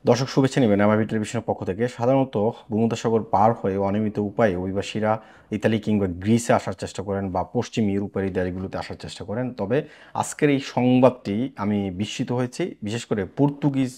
দর্শক শুভেচ্ছা নেবেন এমআইবি টেলিভিশনের পক্ষ থেকে। সাধারণত ভূমধ্যসাগর পার হয়ে অনিয়মিত উপায়ে অভিবাসীরা ইতালি কিংবা গ্রিসে আসার চেষ্টা করেন বা পশ্চিম ইউরোপের এই দেশগুলোতে আসার চেষ্টা করেন। তবে আজকের এই সংবাদটি আমি বিস্মিত হয়েছি, বিশেষ করে পর্তুগিজ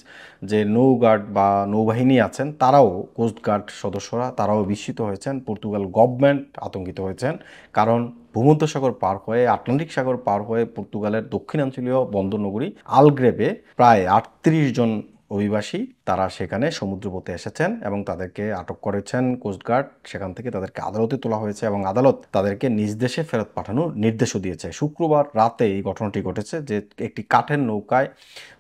যে নৌগার্ড বা নৌবাহিনী আছেন তারাও, কোস্টগার্ড সদস্যরা তারাও বিস্মিত হয়েছেন। পর্তুগাল গভর্নমেন্ট আতঙ্কিত হয়েছেন, কারণ ভূমধ্যসাগর পার হয়ে আটলান্টিক সাগর পার হয়ে পর্তুগালের দক্ষিণাঞ্চলীয় বন্দরনগরী আলগ্রেবে প্রায় 38 জন অভিবাসী তারা সেখানে সমুদ্রপথে এসেছেন এবং তাদেরকে আটক করেছেন কোস্টগার্ড। সেখান থেকে তাদেরকে আদালতে তোলা হয়েছে এবং আদালত তাদেরকে নিজ দেশে ফেরত পাঠানোর নির্দেশও দিয়েছে। শুক্রবার রাতে এই ঘটনাটি ঘটেছে যে একটি কাঠের নৌকায়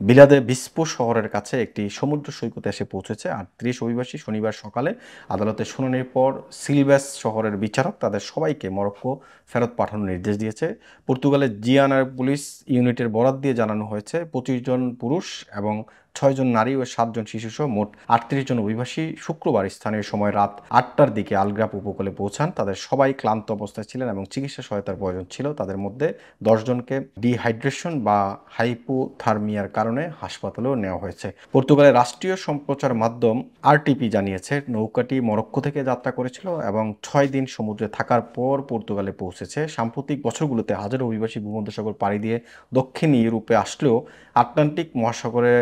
বিলাদে বিস্পো শহরের কাছে একটি সমুদ্র সৈকতে এসে পৌঁছেছে 38 অভিবাসী। শনিবার সকালে আদালতের শুনানির পর সিলভেস শহরের বিচারক তাদের সবাইকে মরক্কো ফেরত পাঠানোর নির্দেশ দিয়েছে। পর্তুগালের জিয়ানার পুলিশ ইউনিটের বরাত দিয়ে জানানো হয়েছে 25 জন পুরুষ এবং 6 জন নারী ও 7 জন শিশুসহ মোট 38 জন অভিবাসী শুক্রবার স্থানীয় সময় রাত 8টার দিকে আলগ্রাপ উপকূলে পৌঁছান। তাদের সবাই ক্লান্ত অবস্থায় ছিলেন এবং চিকিৎসা সহায়তার প্রয়োজন ছিল। তাদের মধ্যে 10 জনকে ডিহাইড্রেশন বা হাইপোথার্মিয়ার কারণে হাসপাতালেও নেওয়া হয়েছে। পর্তুগালের রাষ্ট্রীয় সম্প্রচার মাধ্যম আরটিপি জানিয়েছে নৌকাটি মরক্কো থেকে যাত্রা করেছিল এবং 6 দিন সমুদ্রে থাকার পর পর্তুগালে পৌঁছেছে। সাম্প্রতিক বছরগুলোতে হাজারো অভিবাসী ভূমধ্যসাগর পাড়ি দিয়ে দক্ষিণ ইউরোপে আসলেও আটলান্টিক মহাসাগরে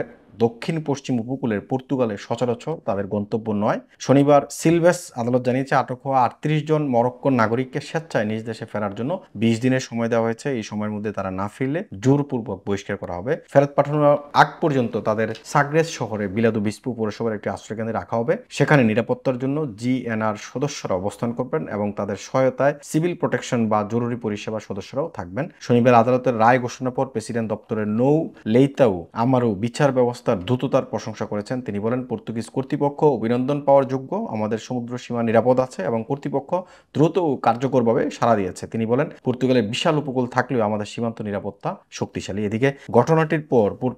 দক্ষিণ পশ্চিম উপকূলের পর্তুগালের সচরাচর তাদের গন্তব্য নয়। শনিবার সিলভেস আদালত জানিয়েছে আটক হওয়া 38 জন মরক্কোর নাগরিককে স্বেচ্ছায় নিজ দেশে ফেরার জন্য 20 দিনের সময় দেওয়া হয়েছে। এই সময়ের মধ্যে তারা না ফিরলে জোরপূর্বক বহিষ্কার করা হবে। ফেরত পাঠানোর আগ পর্যন্ত তাদের সাগ্রেস শহরে বিলাদু বিস্পু পৌরসভার একটি আশ্রয়কেন্দ্রে রাখা হবে। সেখানে নিরাপত্তার জন্য জিএনআর সদস্যরা অবস্থান করবেন এবং তাদের সহায়তায় সিভিল প্রোটেকশন বা জরুরি পরিষেবা সদস্যরাও থাকবেন। শনিবার আদালতের রায় ঘোষণার পর প্রেসিডেন্ট দপ্তরের নৌ লেইতাউ আমারও বিচার ব্যবস্থা দ্রুততার প্রশংসা করেছেন। তিনি বলেন, পর্তুগিজ কর্তৃপক্ষ অভিনন্দন পাওয়ার যোগ্য, আমাদের সমুদ্র সীমা নিরাপদ আছে এবং কর্তৃপক্ষ দ্রুত ও কার্যকরভাবে সাড়া দিয়েছে। তিনি বলেন, পর্তুগালের বিশাল উপকূল থাকলেও আমাদের সীমান্ত নিরাপত্তা শক্তিশালী। এদিকে ঘটনাটির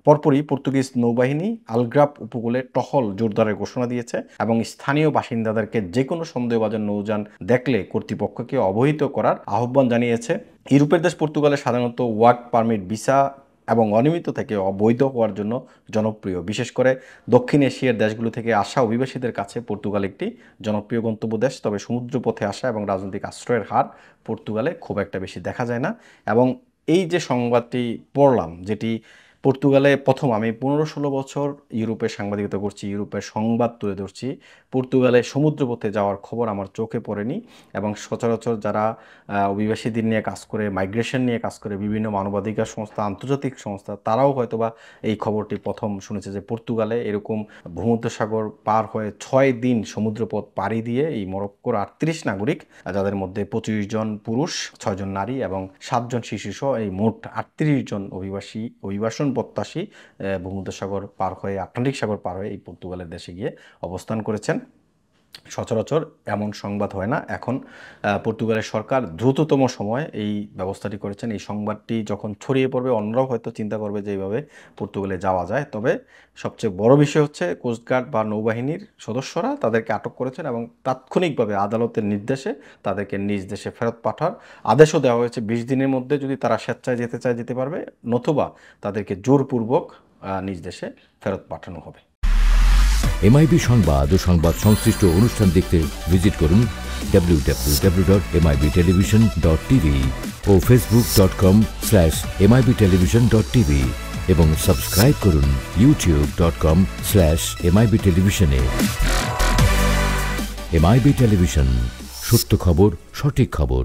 পরপরই পর্তুগিজ নৌবাহিনী আলগ্রাপ উপকূলে টহল জোরদারের ঘোষণা দিয়েছে এবং স্থানীয় বাসিন্দাদেরকে যে কোনো সন্দেহভাজন নৌযান দেখলে কর্তৃপক্ষকে অবহিত করার আহ্বান জানিয়েছে। ইউরোপের দেশ পর্তুগালে সাধারণত ওয়ার্ক পারমিট, ভিসা এবং অনিয়মিত থেকে অবৈধ হওয়ার জন্য জনপ্রিয়। বিশেষ করে দক্ষিণ এশিয়ার দেশগুলো থেকে আসা অভিবাসীদের কাছে পর্তুগাল একটি জনপ্রিয় গন্তব্য দেশ। তবে সমুদ্রপথে আসা এবং রাজনৈতিক আশ্রয়ের হার পর্তুগালে খুব একটা বেশি দেখা যায় না। এবং এই যে সংবাদটি পড়লাম, যেটি পর্তুগালে প্রথম, আমি 15-16 বছর ইউরোপের সাংবাদিকতা করছি, ইউরোপের সংবাদ তুলে ধরছি, পর্তুগালে সমুদ্রপথে যাওয়ার খবর আমার চোখে পড়েনি। এবং সচরাচর যারা অভিবাসীদের নিয়ে কাজ করে, মাইগ্রেশন নিয়ে কাজ করে, বিভিন্ন মানবাধিকার সংস্থা, আন্তর্জাতিক সংস্থা, তারাও হয়তোবা এই খবরটি প্রথম শুনেছে যে পর্তুগালে এরকম ভূমধ্যসাগর পার হয়ে 6 দিন সমুদ্রপথ পাড়ি দিয়ে এই মরক্কোর 38 নাগরিক, যাদের মধ্যে 25 জন পুরুষ, 6 জন নারী এবং 7 জন শিশুসহ এই মোট 38 জন অভিবাসন প্রত্যাশী ভূমধ্যসাগর পার হয়ে, আটলান্টিক সাগর পার হয়ে এই পর্তুগালের দেশে গিয়ে অবস্থান করেছেন। সচরাচর এমন সংবাদ হয় না। এখন পর্তুগালের সরকার দ্রুততম সময়ে এই ব্যবস্থাটি করেছেন। এই সংবাদটি যখন ছড়িয়ে পড়বে অন্যরাও হয়তো চিন্তা করবে যে এইভাবে পর্তুগালে যাওয়া যায়। তবে সবচেয়ে বড় বিষয় হচ্ছে কোস্টগার্ড বা নৌবাহিনীর সদস্যরা তাদেরকে আটক করেছেন এবং তাৎক্ষণিকভাবে আদালতের নির্দেশে তাদেরকে নিজ দেশে ফেরত পাঠার আদেশও দেওয়া হয়েছে। 20 দিনের মধ্যে যদি তারা স্বেচ্ছায় যেতে চায় যেতে পারবে, নতুবা তাদেরকে জোরপূর্বক নিজ দেশে ফেরত পাঠানো হবে। এমআইবি সংবাদ ও সংবাদ সংশ্লিষ্ট অনুষ্ঠান দেখতে ভিজিট করুন www.mibtelevision.tv ও facebook.com/mibtelevision.tv এবং সাবস্ক্রাইব করুন youtube.com/mibtelevision এ। এমআইবি টেলিভিশন, সত্য খবর, সঠিক খবর।